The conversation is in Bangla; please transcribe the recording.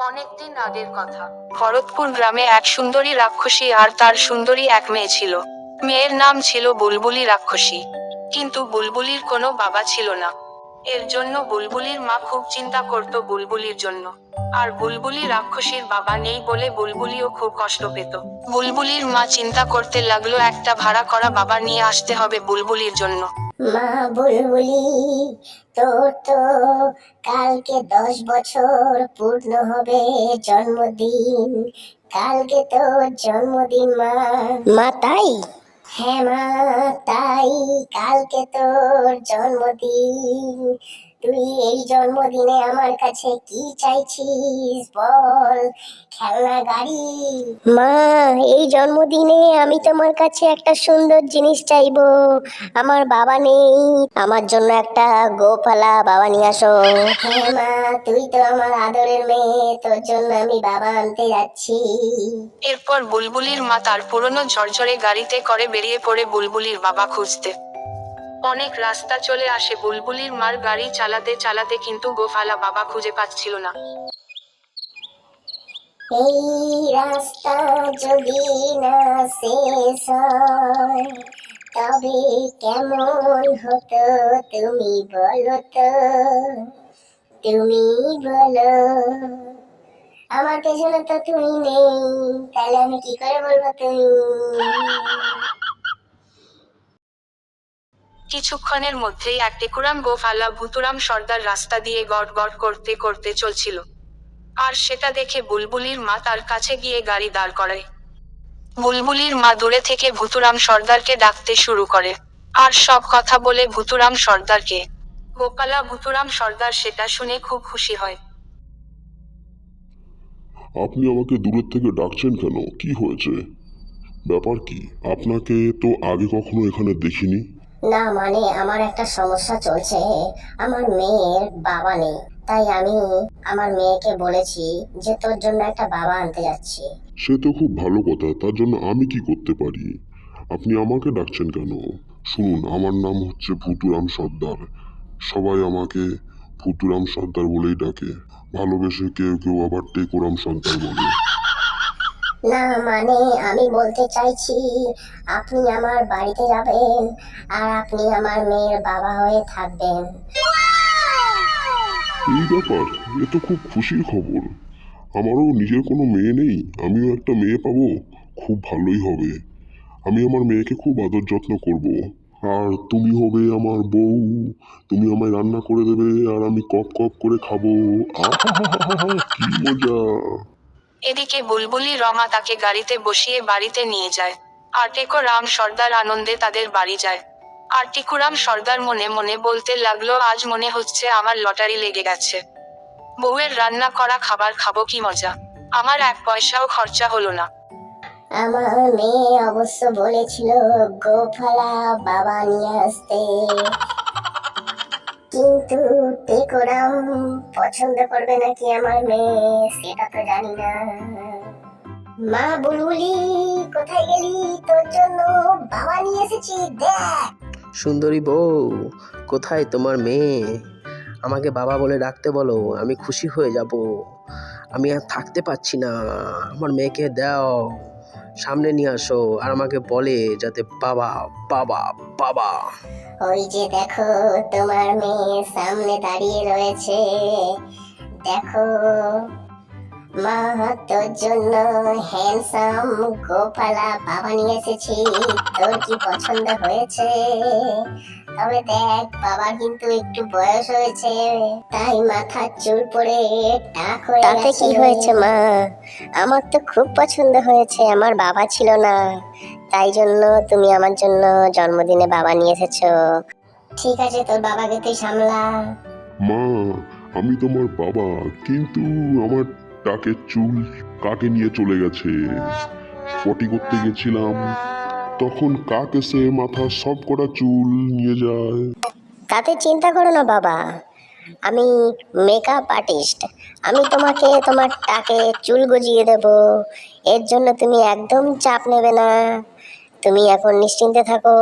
অনেকদিন আগের কথা। ভরতপুর গ্রামে এক সুন্দরী রাক্ষসী আর তার সুন্দরী এক মেয়ে ছিল। মেয়ের নাম ছিল বুলবুলি রাক্ষসী। কিন্তু বুলবুলির কোনো বাবা ছিল না। এর জন্য বুলবুলির মা খুব চিন্তা করত বুলবুলির জন্য। আর বুলবুলি রাক্ষসীর বাবা নেই বলে বুলবুলিও খুব কষ্ট পেত। বুলবুলির মা চিন্তা করতে লাগলো একটা ভাড়া করা বাবা নিয়ে আসতে হবে বুলবুলির জন্য। মা বুলবুলি, তোর তো কালকে 10 বছর পূর্ণ হবে জন্মদিন। কালকে তোর জন্মদিন মা। মা তাই? হ্যাঁ মা তাই, কালকে তোর জন্মদিন। তুই এই জন্মদিনে আমার কাছে কি চাইছিস বল? খেলনা গাড়ি? মা, এই জন্মদিনে আমি তোমার কাছে একটা সুন্দর জিনিস চাইবো। আমার বাবা নেই, আমার জন্য একটা গোপালা বাবা নিয়ে আসো। হ্যাঁ মা, তুই তো আমার আদরের মেয়ে, তোর জন্য আমি বাবা আনতে যাচ্ছি। এরপর বুলবুলির মা তার পুরনো ঝরঝরে গাড়িতে করে বেরিয়ে পড়ে বুলবুলির বাবা খুঁজতে। অনেক রাস্তা চলে আসে বুলবুলির মার গাড়ি চালাতে চালাতে, কিন্তু গোপালা বাবা খুঁজে পাচ্ছিল না। এই রাস্তা যদি না শেষ হয় তবে কেমন হতো তুমি বলো তো, তুমি বলো। আমার পেছনে তো তুমি নেই, তাহলে আমি কি করে বলবো তুমি? কিছুক্ষণের মধ্যেই এক টেকুরাম গোপালা ভুতুরাম সর্দার রাস্তা দিয়ে গট গট করতে করতে চলছিল। আর সেটা দেখে বুলবুলির মা তার কাছে গিয়ে গাড়ি দাঁড় করায়। বুলবুলির মা দূরে থেকে ভুতুরাম সর্দারকে ডাকতে শুরু করে, আর সব কথা বলে ভুতুরাম সর্দারকে। গোপালা ভুতুরাম সর্দার সেটা শুনে খুব খুশি হয়। আপনি আমাকে দূরের থেকে ডাকছেন কেন? কি হয়েছে? ব্যাপার কি? আপনাকে তো আগে কখনো এখানে দেখিনি। না মানে আমার একটা সমস্যা চলছে। আমার মেয়ের বাবা নেই, তাই আমি আমার মেয়েকে বলেছি যে তোর জন্য একটা বাবা আনতে যাচ্ছি। সে তো খুব ভালো কথা, তার জন্য আমি কি করতে পারি? আপনি আমাকে ডাকছেন কেন? শুনুন, আমার নাম হচ্ছে ভুতুরাম সর্দার। সবাই আমাকে ভুতুরাম সর্দার বলেই ডাকে। ভালোবেসে কেউ কেউ আবার টেকুরাম সর্দার বলে। না মানে আমি বলতে চাইছি, আপনি আমার বাড়িতে যাবেন আর আপনি আমার মেয়ের বাবা হয়ে থাকবেন। এই ব্যাপার, এ তো খুব খুশির খবর। আমারও নিজের কোনো মেয়ে নেই, আমিও একটা মেয়ে পাবো। খুব ভালোই হবে। আমি আমার মেয়েকে খুব আদর যত্ন করব। আর তুমি হবে আমার বউ। তুমি আমায় রান্না করে দেবে আর আমি কপ কপ করে খাবো। আহা, কি মজা! এদিকে বুলবুলি রমা তাকে গাড়িতে বসিয়ে বাড়িতে নিয়ে যায়। আর টেকুরাম সর্দার আনন্দে তাদের বাড়ি যায়। আর টিকুরাম সর্দার মনে মনে বলতে লাগলো, আজ মনে হচ্ছে আমার লটারি লেগে গেছে। বউয়ের রান্না করা খাবার খাবো, কি মজা। আমার 1 পয়সাও খরচা হলো না। আমার মেয়ে অবশ্য বলেছিল গোপালা বাবা নিয়ে আসতে, কিন্তু টেকোরাম পছন্দ করবে নাকি আমার মেয়ে সেটা তো জানি না। মা বুলবুলি, কোথায় গেলি? তোর জন্য বাবা নিয়ে এসেছি, দেখ। সুন্দরী বউ, কোথায় তোমার মেয়ে? আমাকে বাবা বলে ডাকতে বলো, আমি খুশি হয়ে যাব। আমি আর থাকতে পারছি না, আমার মেয়েকে দাও, সামনে নিয়ে আসো আর আমাকে বলে যাতে বাবা বাবা বাবা। ওই যে দেখো, তোমার মেয়ে সামনে দাঁড়িয়ে রয়েছে, দেখো। মা, তোর জন্য হ্যান্ডসাম গোপালা বাবা নিয়ে এসেছি। তোর কি পছন্দ হয়েছে? তবে দেখ, বাবার কিন্তু একটু বয়স হয়েছে, তাই মাথার চুল পড়ে টাক হয়ে গেছে। তাতে কি হয়েছে মা? আমার তো খুব পছন্দ হয়েছে, আমার বাবা ছিল না, তাই জন্য তুমি আমার জন্য জন্মদিনে বাবা নিয়ে এসেছো। ঠিক আছে, তোর বাবাকে তুই সামলা। মা, আমি তোমার বাবা, কিন্তু আমার টাকের চুল কাকে নিয়ে চলে গেছে। পটি করতে গেছিলাম, তখন কাক এসে মাথার সব কটা চুল নিয়ে যায়। তাতে চিন্তা করো না বাবা, আমি মেকআপ আর্টিস্ট, আমি তোমাকে তোমার টাকে চুল গজিয়ে দেব। এর জন্য তুমি একদম চাপ নেবে না, তুমি এখন নিশ্চিন্তে থাকো।